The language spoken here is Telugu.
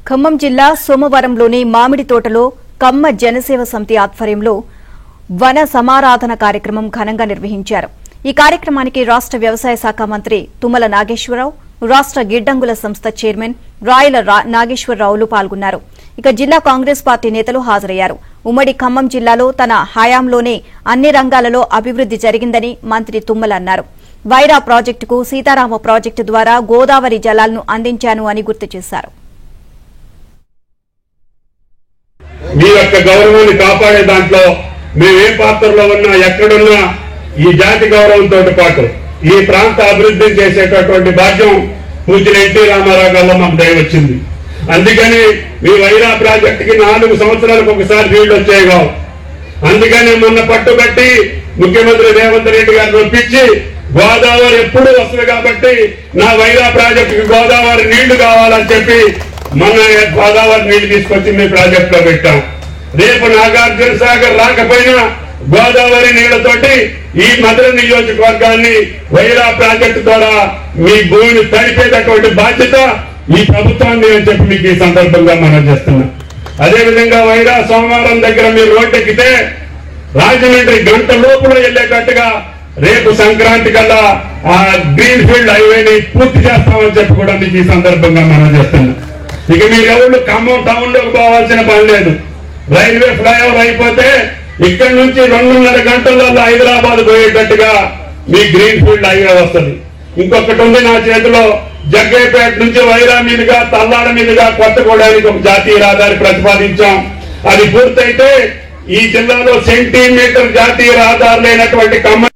ఖమ్మం జిల్లా సోమవరంలోని మామిడి తోటలో కమ్మ జనసేవ సమితి ఆధ్వర్యంలో వన సమారాధన కార్యక్రమం ఘనంగా నిర్వహించారు. ఈ కార్యక్రమానికి రాష్ట్ర వ్యవసాయ శాఖ మంత్రి తుమ్మల నాగేశ్వరరావు, రాష్ట్ర గిడ్డంగుల సంస్థ చైర్మన్ రాయల నాగేశ్వరరావులు పాల్గొన్నారు. ఇక జిల్లా కాంగ్రెస్ పార్టీ నేతలు హాజరయ్యారు. ఉమ్మడి ఖమ్మం జిల్లాలో తన హయాంలోనే అన్ని రంగాలలో అభివృద్ది జరిగిందని మంత్రి తుమ్మల అన్నారు. వైరా ప్రాజెక్టుకు సీతారామ ప్రాజెక్టు ద్వారా గోదావరి జలాలను అందించాను అని గుర్తు చేశారు. మీ యొక్క గౌరవాన్ని కాపాడే దాంట్లో మేము ఏ పాత్రలో ఉన్నా ఎక్కడున్నా ఈ జాతి గౌరవంతో పాటు ఈ ప్రాంత అభివృద్ధి చేసేటటువంటి భాగ్యం పూజ్యులు ఎన్టీ రామారావు గారిలో మాకు దయ వచ్చింది. అందుకని మీ వైరా ప్రాజెక్టుకి 4 సంవత్సరాలకు ఒకసారి నీళ్లు వచ్చేయగా అందుకని మొన్న పట్టుబట్టి ముఖ్యమంత్రి రేవంత్ రెడ్డి గారిని ఒప్పించి గోదావరి ఎప్పుడు వస్తుంది కాబట్టి నా వైరా ప్రాజెక్టుకి గోదావరి నీళ్లు కావాలని చెప్పి మొన్న గోదావరి నీళ్లు తీసుకొచ్చి మీ ప్రాజెక్ట్ లో పెట్టాం. రేపు నాగార్జున సాగర్ రాకపోయినా గోదావరి నీళ్లతోటి ఈ మధుర నియోజకవర్గాన్ని వైరా ప్రాజెక్టు ద్వారా మీ భూమిని తడిపేటటువంటి బాధ్యత ఈ ప్రభుత్వాన్ని అని చెప్పి మీకు ఈ సందర్భంగా మనం చేస్తున్నాం. అదేవిధంగా వైరా సోమవారం దగ్గర మీరు రోడ్డు ఎక్కితే రాజమండ్రి గంట లోపల వెళ్లేటట్టుగా రేపు సంక్రాంతి కల్లా ఆ గ్రీన్ ఫీల్డ్ హైవేని పూర్తి చేస్తామని చెప్పి కూడా మీకు ఈ సందర్భంగా మనం చేస్తున్నాం. ఇక మీరెవరు ఖమ్మం టౌన్ లోకి పోవాల్సిన పని లేదు. రైల్వే ఫ్లైఓవర్ అయిపోతే ఇక్కడ నుంచి 2.5 గంటల్లో హైదరాబాద్ పోయేటట్టుగా మీ గ్రీన్ ఫీల్డ్ హైవే వస్తుంది. ఇంకొకటి ఉంది నా చేతిలో, జగ్గైపేట నుంచి వైరా మీదుగా తల్లాడ మీదుగా కొత్తగూడానికి ఒక జాతీయ రహదారి ప్రతిపాదించాం. అది పూర్తయితే ఈ జిల్లాలో సెంటీమీటర్ జాతీయ రహదారి లేనటువంటి ఖమ్మం